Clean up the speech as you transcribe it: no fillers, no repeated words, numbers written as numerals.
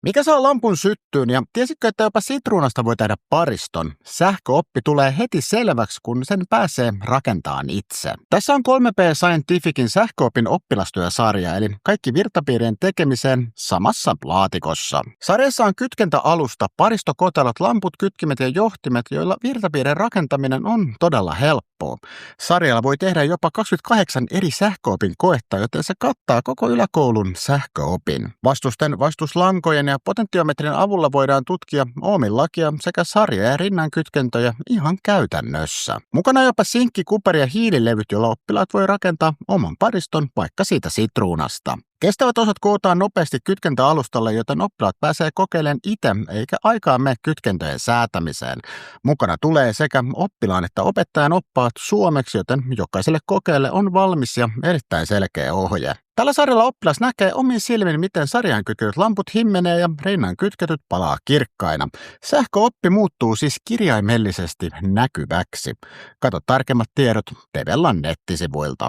Mikä saa lampun syttyyn ja tiesitkö, että jopa sitruunasta voi tehdä pariston? Sähköoppi tulee heti selväksi, kun sen pääsee rakentamaan itse. Tässä on 3P Scientificin sähköopin oppilastyösarja, eli kaikki virtapiirien tekemiseen samassa laatikossa. Sarjassa on kytkentäalusta, paristokotelot, lamput, kytkimet ja johtimet, joilla virtapiirien rakentaminen on todella helppoa. Sarjalla voi tehdä jopa 28 eri sähköopin koetta, joten se kattaa koko yläkoulun sähköopin. Vastuslankojen ja potentiometrin avulla voidaan tutkia Ohmin lakia sekä sarja- ja rinnankytkentöjä ihan käytännössä. Mukana jopa sinkki, kupari ja hiililevyt, joilla oppilaat voi rakentaa oman pariston vaikka siitä sitruunasta. Kestävät osat kootaan nopeasti kytkentäalustalle, joten oppilaat pääsee kokeilemaan itse, eikä aikaa mene kytkentöjen säätämiseen. Mukana tulee sekä oppilaan että opettajan oppaat suomeksi, joten jokaiselle kokeelle on valmis ja erittäin selkeä ohje. Tällä sarjalla oppilas näkee omin silmin, miten sarjaan kytketyt lamput himmenee ja rinnan kytketyt palaa kirkkaina. Sähköoppi muuttuu siis kirjaimellisesti näkyväksi. Kato tarkemmat tiedot Tevellan nettisivuilta.